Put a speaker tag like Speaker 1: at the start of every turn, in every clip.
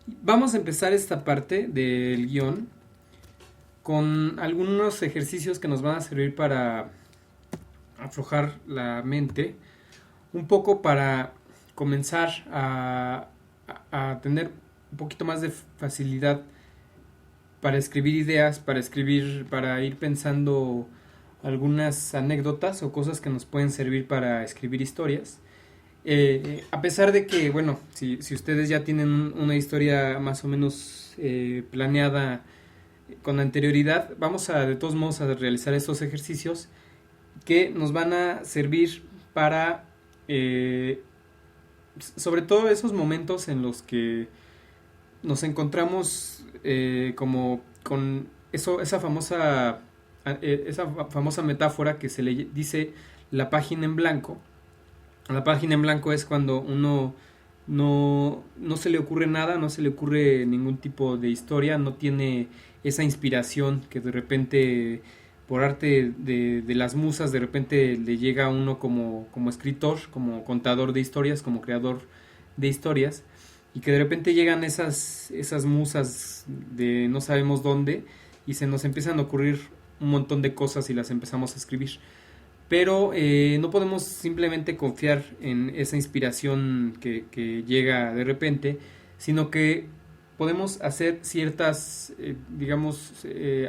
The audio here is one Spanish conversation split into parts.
Speaker 1: Vamos a empezar esta parte del guión con algunos ejercicios que nos van a servir para aflojar la mente, un poco para comenzar a tener un poquito más de facilidad para escribir ideas, para ir pensando algunas anécdotas o cosas que nos pueden servir para escribir historias. A pesar de que, bueno, si ustedes ya tienen una historia más o menos planeada con anterioridad, vamos a de todos modos a realizar estos ejercicios que nos van a servir para, sobre todo esos momentos en los que nos encontramos como con esa famosa metáfora que se le dice la página en blanco. La página en blanco es cuando uno no se le ocurre nada, no se le ocurre ningún tipo de historia, no tiene esa inspiración que de repente por arte de las musas de repente le llega a uno como escritor, como contador de historias, como creador de historias, y que de repente llegan esas musas de no sabemos dónde y se nos empiezan a ocurrir un montón de cosas y las empezamos a escribir. Pero no podemos simplemente confiar en esa inspiración que llega de repente, sino que podemos hacer ciertas,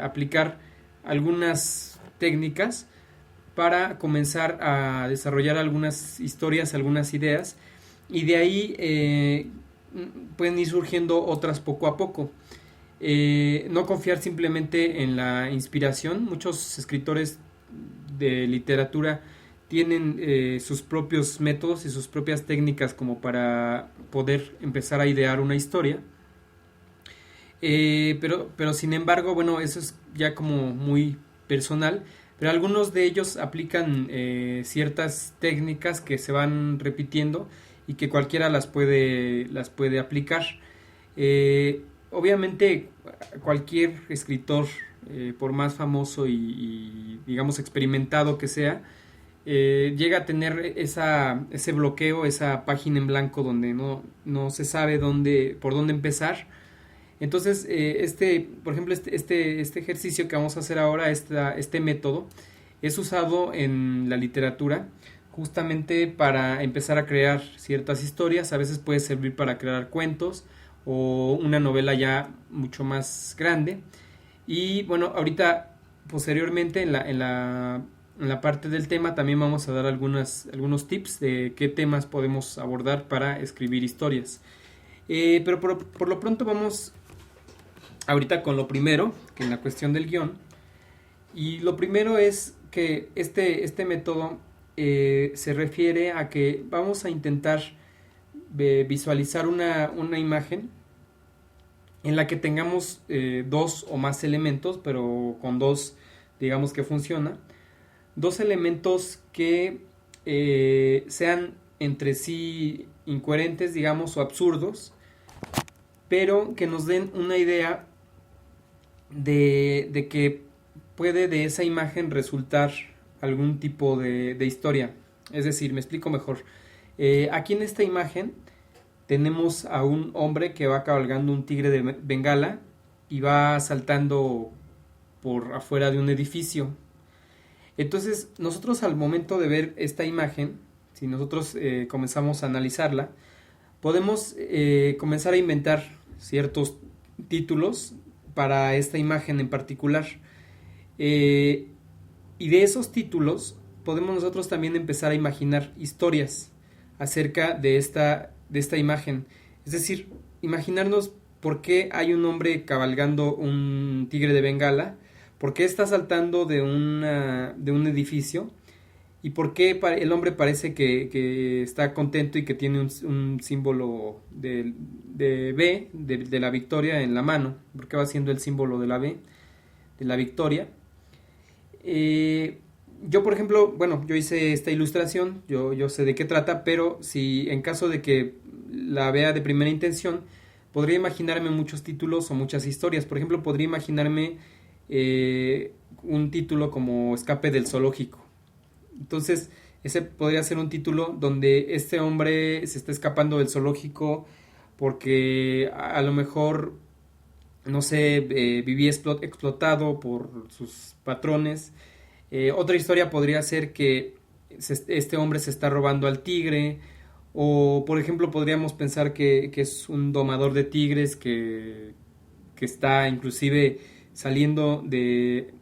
Speaker 1: aplicar algunas técnicas para comenzar a desarrollar algunas historias, algunas ideas, y de ahí pueden ir surgiendo otras poco a poco. No confiar simplemente en la inspiración. Muchos escritores de literatura tienen sus propios métodos y sus propias técnicas como para poder empezar a idear una historia. Pero sin embargo, bueno, eso es ya como muy personal, pero algunos de ellos aplican ciertas técnicas que se van repitiendo y que cualquiera las puede aplicar. Obviamente cualquier escritor, por más famoso y digamos experimentado que sea, llega a tener ese bloqueo, esa página en blanco donde no se sabe por dónde empezar. Entonces, por ejemplo, este ejercicio que vamos a hacer ahora, este método, es usado en la literatura justamente para empezar a crear ciertas historias. A veces puede servir para crear cuentos o una novela ya mucho más grande. Y bueno, ahorita, posteriormente, en la parte del tema, también vamos a dar algunos tips de qué temas podemos abordar para escribir historias. Pero por lo pronto vamos ahorita con lo primero, que es la cuestión del guión. Y lo primero es que este método se refiere a que vamos a intentar visualizar una imagen en la que tengamos dos o más elementos, pero con dos, digamos que funciona. Dos elementos que sean entre sí incoherentes, digamos, o absurdos, pero que nos den una idea de que puede de esa imagen resultar algún tipo de historia. Es decir, me explico mejor. Aquí en esta imagen tenemos a un hombre que va cabalgando un tigre de Bengala y va saltando por afuera de un edificio. Entonces, nosotros al momento de ver esta imagen, si nosotros comenzamos a analizarla, podemos comenzar a inventar ciertos títulos para esta imagen en particular. Y de esos títulos podemos nosotros también empezar a imaginar historias acerca de esta imagen. Es decir, imaginarnos por qué hay un hombre cabalgando un tigre de Bengala, por qué está saltando de un edificio y por qué el hombre parece que está contento y que tiene un símbolo de B, de la victoria en la mano, porque va siendo el símbolo de la B, de la victoria. Yo, por ejemplo, bueno, yo hice esta ilustración, yo sé de qué trata, pero si en caso de que la vea de primera intención, podría imaginarme muchos títulos o muchas historias. Por ejemplo, podría imaginarme un título como Escape del zoológico. Entonces, ese podría ser un título donde este hombre se está escapando del zoológico porque a lo mejor, no sé, vivía explotado por sus patrones. Otra historia podría ser que este hombre se está robando al tigre, o por ejemplo podríamos pensar que es un domador de tigres que está inclusive saliendo de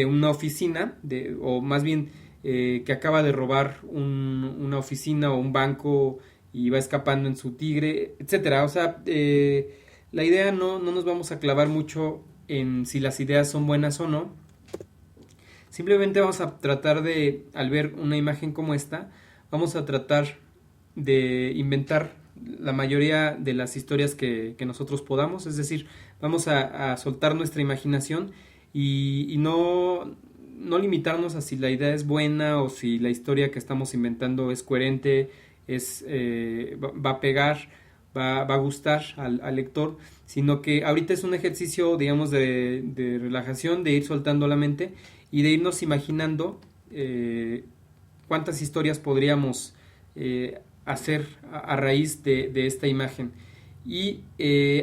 Speaker 1: una oficina, o más bien que acaba de robar una oficina o un banco y va escapando en su tigre, etcétera. O sea, la idea no nos vamos a clavar mucho en si las ideas son buenas o no. Simplemente vamos a tratar de, al ver una imagen como esta, vamos a tratar de inventar la mayoría de las historias que nosotros podamos, es decir, vamos a soltar nuestra imaginación y no limitarnos a si la idea es buena o si la historia que estamos inventando es coherente, va a pegar, va a gustar al lector, sino que ahorita es un ejercicio, digamos, de relajación, de ir soltando la mente y de irnos imaginando cuántas historias podríamos hacer a raíz de esta imagen. Y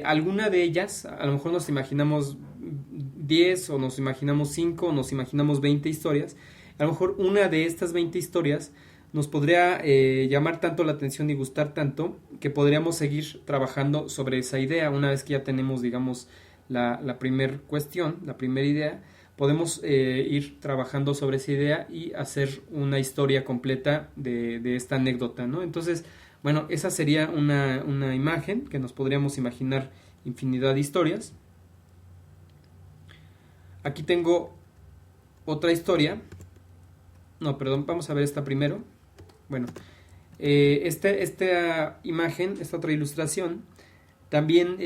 Speaker 1: alguna de ellas, a lo mejor nos imaginamos 10 o nos imaginamos 5 o nos imaginamos 20 historias. A lo mejor una de estas 20 historias nos podría llamar tanto la atención y gustar tanto que podríamos seguir trabajando sobre esa idea. Una vez que ya tenemos, digamos, la primera cuestión, la primera idea, podemos ir trabajando sobre esa idea y hacer una historia completa de esta anécdota, ¿no? Entonces, bueno, esa sería una imagen que nos podríamos imaginar infinidad de historias. Aquí tengo otra historia. No, perdón, vamos a ver esta primero. Bueno, esta imagen, esta otra ilustración, también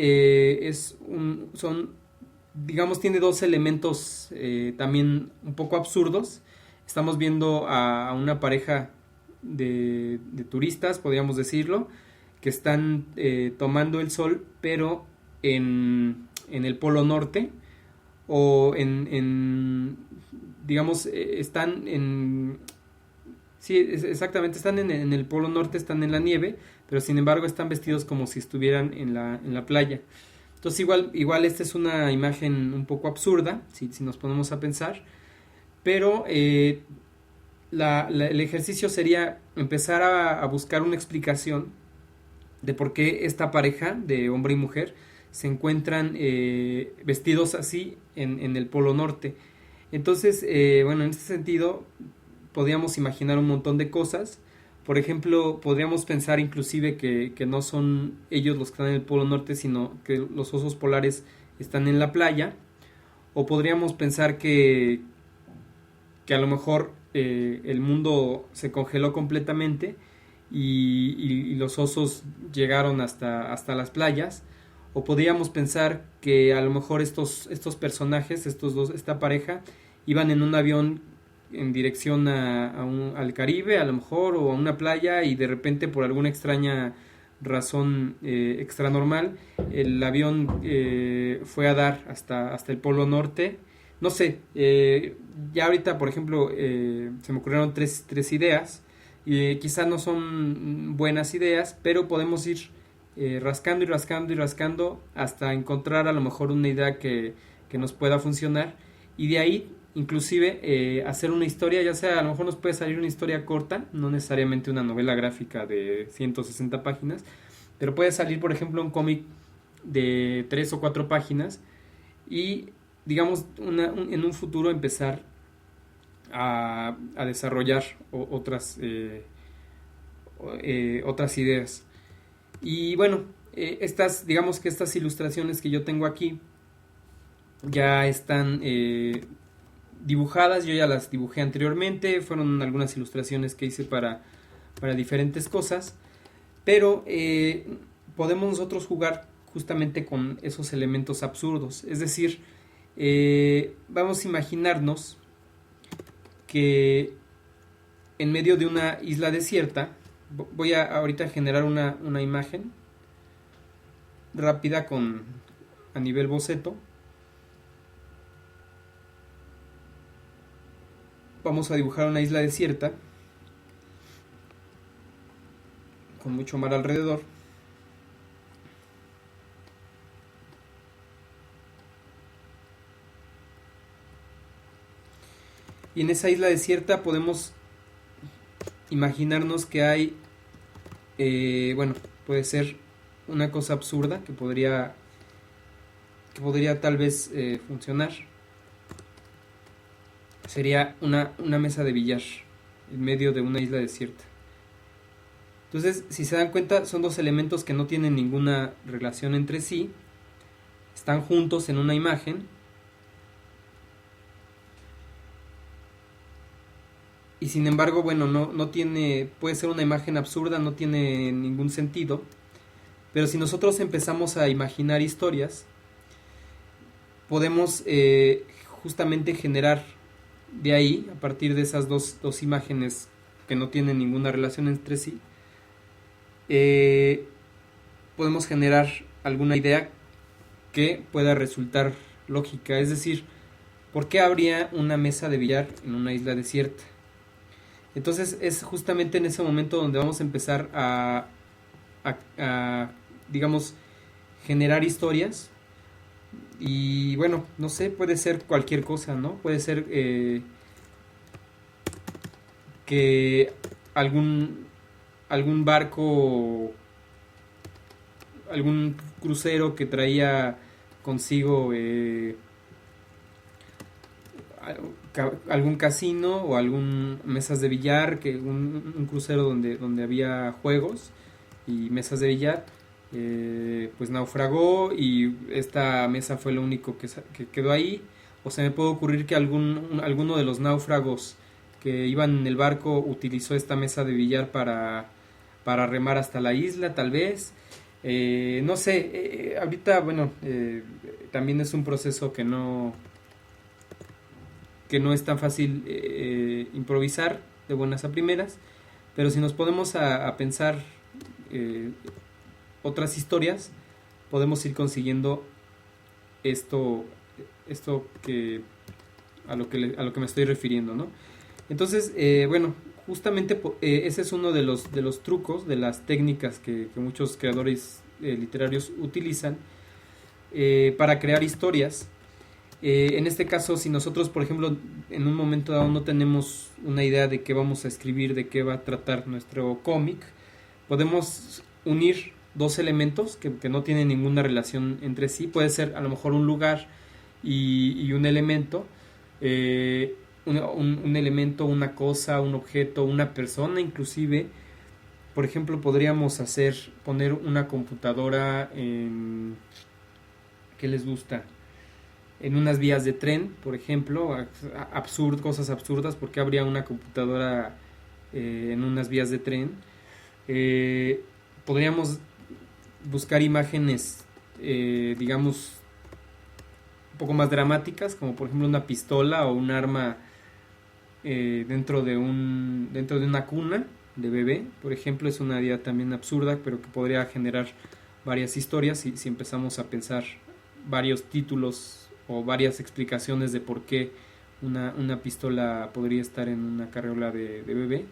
Speaker 1: digamos, tiene dos elementos también un poco absurdos. Estamos viendo a una pareja de turistas, podríamos decirlo, que están tomando el sol, pero en el Polo Norte, o digamos, están en... Sí, exactamente, están en el Polo Norte, están en la nieve, pero sin embargo están vestidos como si estuvieran en la playa. Entonces igual esta es una imagen un poco absurda, si nos ponemos a pensar, pero el ejercicio sería empezar a buscar una explicación de por qué esta pareja de hombre y mujer se encuentran vestidos así en el Polo Norte. Entonces, bueno, en este sentido podríamos imaginar un montón de cosas. Por ejemplo, podríamos pensar inclusive que no son ellos los que están en el Polo Norte, sino que los osos polares están en la playa. O podríamos pensar que a lo mejor el mundo se congeló completamente y los osos llegaron hasta las playas. O podríamos pensar que a lo mejor estos personajes, esta pareja, iban en un avión en dirección al Caribe, a lo mejor, o a una playa, y de repente por alguna extraña razón extra normal, el avión fue a dar hasta el Polo Norte. No sé, ya ahorita, por ejemplo, se me ocurrieron tres ideas, y quizás no son buenas ideas, pero podemos ir rascando y rascando y rascando hasta encontrar a lo mejor una idea que nos pueda funcionar, y de ahí inclusive hacer una historia, ya sea a lo mejor nos puede salir una historia corta, no necesariamente una novela gráfica de 160 páginas, pero puede salir, por ejemplo, un cómic de 3 o 4 páginas, y digamos en un futuro empezar a desarrollar otras ideas. Y bueno, digamos que estas ilustraciones que yo tengo aquí ya están dibujadas, yo ya las dibujé anteriormente, fueron algunas ilustraciones que hice para diferentes cosas, pero podemos nosotros jugar justamente con esos elementos absurdos, es decir, vamos a imaginarnos que en medio de una isla desierta, voy a ahorita generar una imagen rápida a nivel boceto. Vamos a dibujar una isla desierta con mucho mar alrededor. Y en esa isla desierta podemos imaginarnos que hay, bueno, puede ser una cosa absurda que podría tal vez funcionar. Sería una mesa de billar en medio de una isla desierta. Entonces, si se dan cuenta, son dos elementos que no tienen ninguna relación entre sí, están juntos en una imagen, y sin embargo, bueno, no tiene, puede ser una imagen absurda, no tiene ningún sentido, pero si nosotros empezamos a imaginar historias, podemos justamente generar de ahí, a partir de esas dos imágenes que no tienen ninguna relación entre sí, podemos generar alguna idea que pueda resultar lógica. Es decir, ¿por qué habría una mesa de billar en una isla desierta? Entonces es justamente en ese momento donde vamos a empezar a digamos, generar historias. Y bueno, no sé, puede ser cualquier cosa, ¿no? Puede ser que algún barco, algún crucero que traía consigo algún casino o algún mesas de billar, que un crucero donde había juegos y mesas de billar, pues naufragó y esta mesa fue lo único que quedó ahí. O se me puede ocurrir que alguno de los náufragos que iban en el barco utilizó esta mesa de billar para remar hasta la isla, tal vez. No sé, ahorita, bueno, también es un proceso que no es tan fácil improvisar de buenas a primeras, pero si nos ponemos a pensar eh, otras historias, podemos ir consiguiendo esto que a lo que me estoy refiriendo, ¿no? Entonces, bueno, justamente ese es uno de los trucos, de las técnicas que muchos creadores literarios utilizan para crear historias. En este caso, si nosotros, por ejemplo, en un momento dado no tenemos una idea de qué vamos a escribir, de qué va a tratar nuestro cómic, podemos unir dos elementos que no tienen ninguna relación entre sí. Puede ser a lo mejor un lugar y un elemento, un elemento, una cosa, un objeto, una persona inclusive. Por ejemplo, podríamos poner una computadora en... ¿qué les gusta? En unas vías de tren, por ejemplo, cosas absurdas, porque habría una computadora en unas vías de tren. Podríamos buscar imágenes, digamos, un poco más dramáticas, como por ejemplo una pistola o un arma dentro de una cuna de bebé, por ejemplo. Es una idea también absurda, pero que podría generar varias historias si empezamos a pensar varios títulos o varias explicaciones de por qué una pistola podría estar en una carriola de bebé.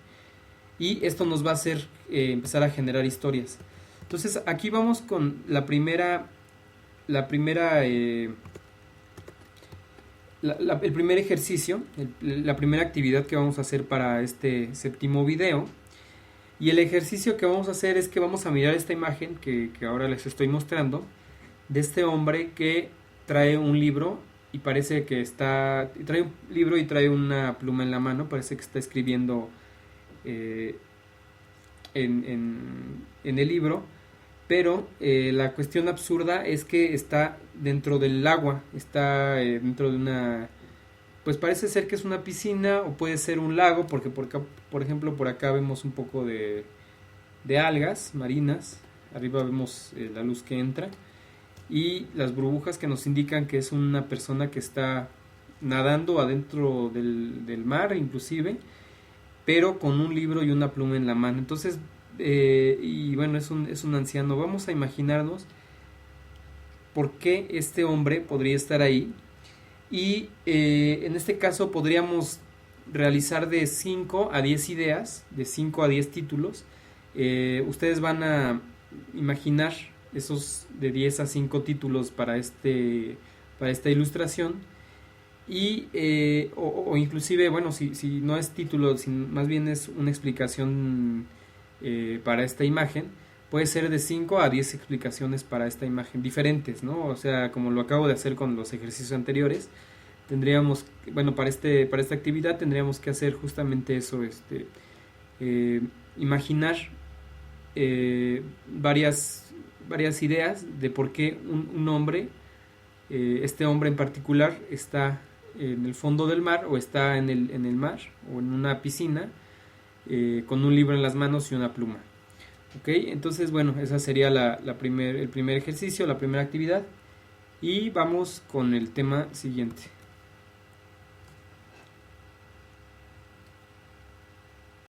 Speaker 1: Y esto nos va a hacer empezar a generar historias. Entonces aquí vamos con la primera el primer ejercicio, la primera actividad que vamos a hacer para este séptimo video. Y el ejercicio que vamos a hacer es que vamos a mirar esta imagen que ahora les estoy mostrando, de este hombre que trae un libro y parece que trae un libro y trae una pluma en la mano, parece que está escribiendo en el libro, pero la cuestión absurda es que está dentro del agua, está dentro de una, pues parece ser que es una piscina o puede ser un lago, porque por ejemplo por acá vemos un poco de algas marinas, arriba vemos la luz que entra y las burbujas que nos indican que es una persona que está nadando adentro del mar inclusive, pero con un libro y una pluma en la mano. Entonces, y bueno, es un anciano. Vamos a imaginarnos por qué este hombre podría estar ahí. Y en este caso podríamos realizar de 5 a 10 ideas, de 5 a 10 títulos. Ustedes van a imaginar esos de 10 a 5 títulos para esta ilustración. Y, o inclusive, bueno, si no es título, si más bien es una explicación para esta imagen, puede ser de 5 a 10 explicaciones para esta imagen diferentes, ¿no? O sea, como lo acabo de hacer con los ejercicios anteriores, tendríamos, bueno, para esta actividad tendríamos que hacer justamente eso, eh, imaginar varias ideas de por qué un hombre, este hombre en particular, está en el fondo del mar o está en el mar o en una piscina con un libro en las manos y una pluma. ¿Ok? Entonces, bueno, esa sería el primer ejercicio, la primera actividad. Y vamos con el tema siguiente.